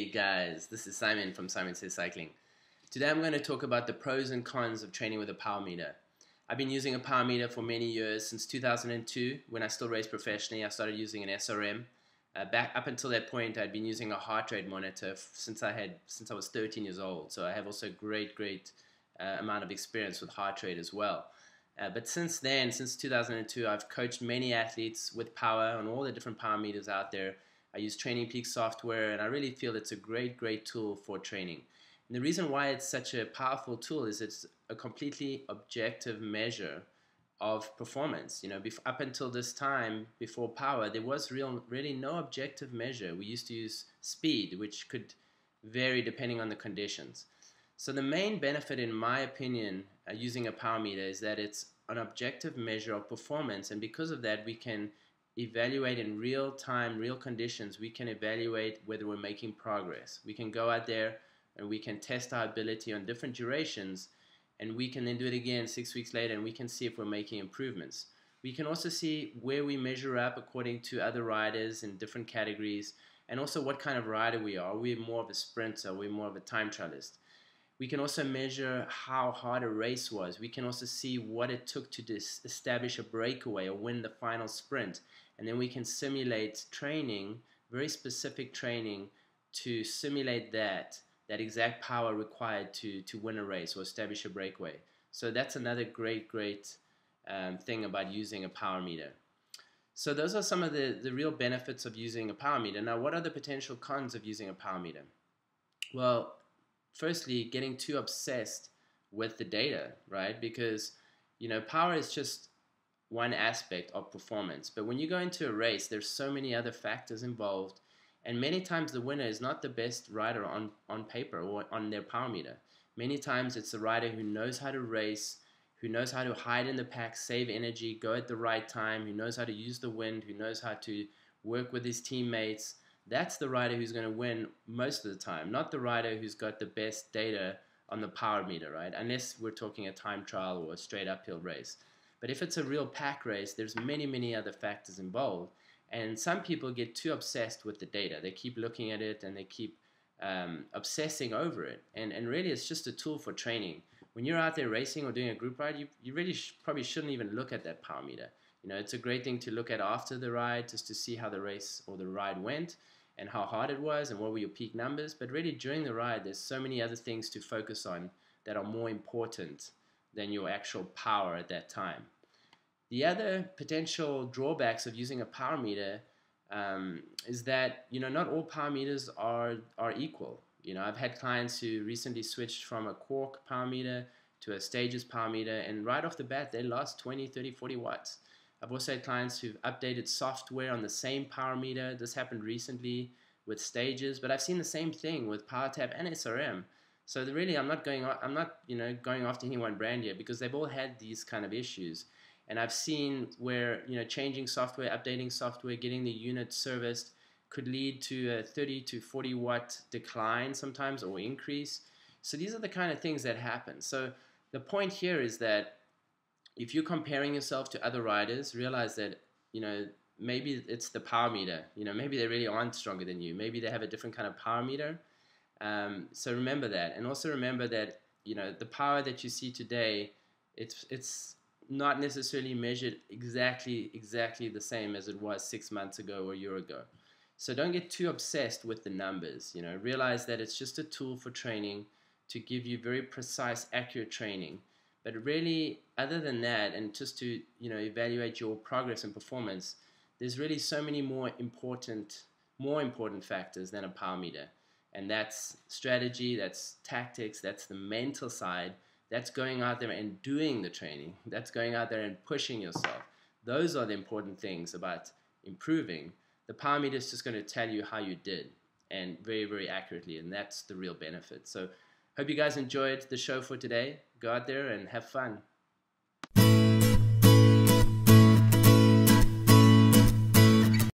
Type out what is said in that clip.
Hey guys, this is Simon from Simon Says Cycling. Today I'm going to talk about the pros and cons of training with a power meter. I've been using a power meter for many years. Since 2002, when I still raced professionally, I started using an SRM. Back up until that point, I'd been using a heart rate monitor since I was 13 years old. So I have also great amount of experience with heart rate as well. But since then, since 2002, I've coached many athletes with power on all the different power meters out there. I use Training Peaks software, and I really feel it's a great tool for training. And the reason why it's such a powerful tool is it's a completely objective measure of performance. You know, up until this time, before power, there was really no objective measure. We used to use speed, which could vary depending on the conditions. So the main benefit, in my opinion, using a power meter is that it's an objective measure of performance, and because of that, we can evaluate in real time, real conditions. We can evaluate whether we're making progress. We can go out there and we can test our ability on different durations, and we can then do it again 6 weeks later, and we can see if we're making improvements. We can also see where we measure up according to other riders in different categories, and also what kind of rider we are. Are we more of a sprinter? Are we more of a time trialist? We can also measure how hard a race was. We can also see what it took to establish a breakaway or win the final sprint. And then we can simulate training, very specific training, to simulate that exact power required to win a race or establish a breakaway. So that's another great thing about using a power meter. So those are some of the real benefits of using a power meter. Now, what are the potential cons of using a power meter? Well, firstly, getting too obsessed with the data, right? Because, you know, power is just one aspect of performance. But when you go into a race, there's so many other factors involved. And many times the winner is not the best rider on paper or on their power meter. Many times it's a rider who knows how to race, who knows how to hide in the pack, save energy, go at the right time, who knows how to use the wind, who knows how to work with his teammates. That's the rider who's going to win most of the time, not the rider who's got the best data on the power meter, right? Unless we're talking a time trial or a straight uphill race. But if it's a real pack race, there's many other factors involved. And some people get too obsessed with the data. They keep looking at it and they keep obsessing over it. And really, it's just a tool for training. When you're out there racing or doing a group ride, you really probably shouldn't even look at that power meter. You know, it's a great thing to look at after the ride, just to see how the race or the ride went and how hard it was and what were your peak numbers. But really, during the ride, there's so many other things to focus on that are more important than your actual power at that time. The other potential drawbacks of using a power meter is that, you know, not all power meters are equal. You know, I've had clients who recently switched from a Quark power meter to a Stages power meter, and right off the bat, they lost 20, 30, 40 watts. I've also had clients who've updated software on the same power meter. This happened recently with Stages, but I've seen the same thing with PowerTap and SRM. So really, I'm not going after any one brand here, because they've all had these kind of issues. And I've seen where, you know, changing software, updating software, getting the unit serviced could lead to a 30 to 40 watt decline sometimes, or increase. So these are the kind of things that happen. So the point here is that if you're comparing yourself to other riders, realize that, you know, maybe it's the power meter. You know, maybe they really aren't stronger than you. Maybe they have a different kind of power meter. So remember that. And also remember that, you know, the power that you see today, it's not necessarily measured exactly the same as it was 6 months ago or a year ago. So don't get too obsessed with the numbers. You know, realize that it's just a tool for training to give you very precise, accurate training. But really, other than that, and just to, you know, evaluate your progress and performance, there's really so many more important factors than a power meter. And that's strategy, that's tactics, that's the mental side. That's going out there and doing the training. That's going out there and pushing yourself. Those are the important things about improving. The power meter is just going to tell you how you did, and very accurately, and that's the real benefit. So hope you guys enjoyed the show for today. Go out there and have fun.